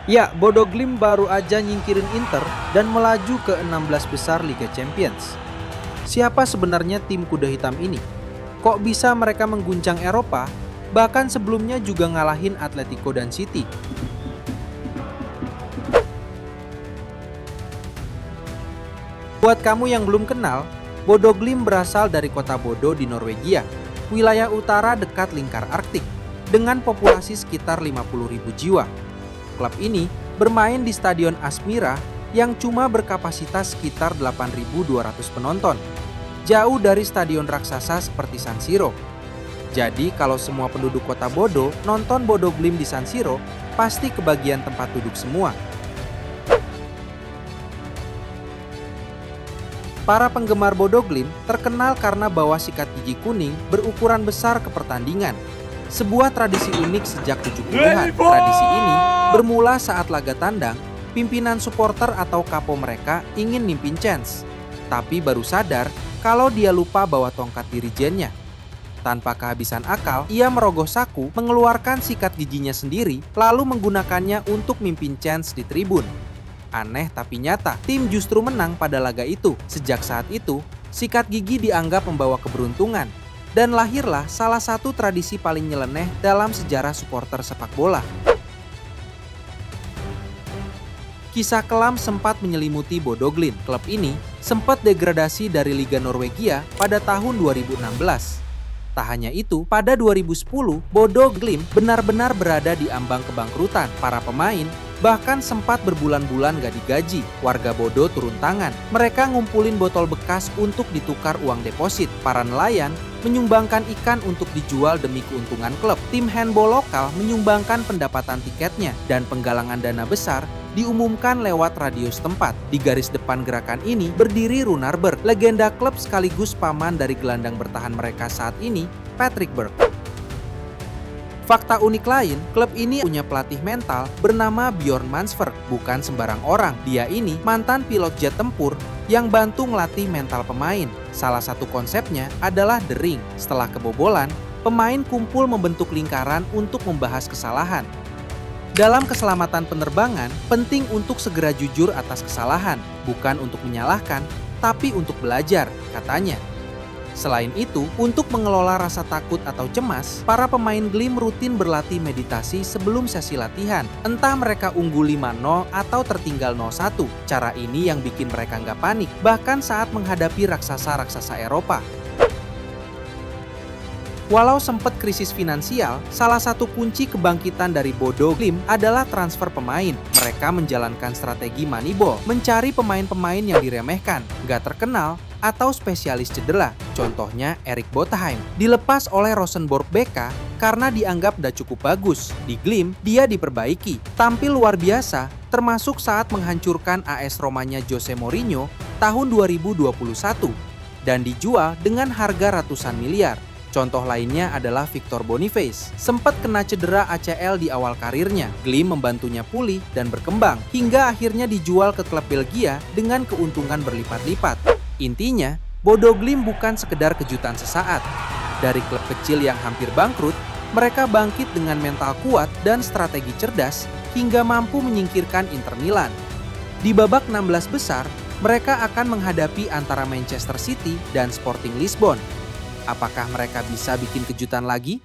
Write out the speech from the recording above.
Ya, Bodo Glimt baru aja nyingkirin Inter dan melaju ke 16 besar Liga Champions. Siapa sebenarnya tim kuda hitam ini? Kok bisa mereka mengguncang Eropa, bahkan sebelumnya juga ngalahin Atletico dan City? Buat kamu yang belum kenal, Bodo Glimt berasal dari kota Bodo di Norwegia, wilayah utara dekat lingkar Arktik, dengan populasi sekitar 50.000 jiwa. Klub ini bermain di Stadion Aspmyra yang cuma berkapasitas sekitar 8.200 penonton, jauh dari stadion raksasa seperti San Siro. Jadi kalau semua penduduk kota Bodo nonton Bodo Glimt di San Siro, pasti kebagian tempat duduk semua. Para penggemar Bodo Glimt terkenal karena bawa sikat gigi kuning berukuran besar ke pertandingan. Sebuah tradisi unik sejak 70-an. Tradisi ini bermula saat laga tandang, pimpinan supporter atau kapo mereka ingin nimpin chance. Tapi baru sadar kalau dia lupa bawa tongkat dirijennya. Tanpa kehabisan akal, ia merogoh saku, mengeluarkan sikat giginya sendiri, lalu menggunakannya untuk mimpin chance di tribun. Aneh tapi nyata, tim justru menang pada laga itu. Sejak saat itu, sikat gigi dianggap membawa keberuntungan. Dan lahirlah salah satu tradisi paling nyeleneh dalam sejarah supporter sepak bola. Kisah kelam sempat menyelimuti Bodo Glimt. Klub ini sempat degradasi dari Liga Norwegia pada tahun 2016. Tak hanya itu, pada 2010, Bodo Glimt benar-benar berada di ambang kebangkrutan. Para pemain bahkan sempat berbulan-bulan gak digaji. Warga Bodo turun tangan. Mereka ngumpulin botol bekas untuk ditukar uang deposit. Para nelayan menyumbangkan ikan untuk dijual demi keuntungan klub. Tim handball lokal menyumbangkan pendapatan tiketnya. Dan penggalangan dana besar diumumkan lewat radio setempat. Di garis depan gerakan ini berdiri Runar Berg, legenda klub sekaligus paman dari gelandang bertahan mereka saat ini, Patrick Berg. Fakta unik lain, klub ini punya pelatih mental bernama Bjorn Mansverk, bukan sembarang orang. Dia ini mantan pilot jet tempur yang bantu ngelatih mental pemain. Salah satu konsepnya adalah The Ring. Setelah kebobolan, pemain kumpul membentuk lingkaran untuk membahas kesalahan. Dalam keselamatan penerbangan, penting untuk segera jujur atas kesalahan, bukan untuk menyalahkan, tapi untuk belajar, katanya. Selain itu, untuk mengelola rasa takut atau cemas, para pemain Glimt rutin berlatih meditasi sebelum sesi latihan. Entah mereka unggul 5-0 atau tertinggal 0-1. Cara ini yang bikin mereka nggak panik, bahkan saat menghadapi raksasa-raksasa Eropa. Walau sempat krisis finansial, salah satu kunci kebangkitan dari Bodo Glimt adalah transfer pemain. Mereka menjalankan strategi Moneyball, mencari pemain-pemain yang diremehkan, nggak terkenal, atau spesialis cedera. Contohnya Erik Botheim dilepas oleh Rosenborg BK karena dianggap udah cukup bagus. Di Glimt, dia diperbaiki, tampil luar biasa, termasuk saat menghancurkan AS Romanya Jose Mourinho tahun 2021 dan dijual dengan harga ratusan miliar. Contoh lainnya adalah Victor Boniface. Sempat kena cedera ACL di awal karirnya. Glimt membantunya pulih dan berkembang hingga akhirnya dijual ke klub Belgia dengan keuntungan berlipat-lipat. Intinya, Bodo Glimt bukan sekedar kejutan sesaat. Dari klub kecil yang hampir bangkrut, mereka bangkit dengan mental kuat dan strategi cerdas hingga mampu menyingkirkan Inter Milan. Di babak 16 besar, mereka akan menghadapi antara Manchester City dan Sporting Lisbon. Apakah mereka bisa bikin kejutan lagi?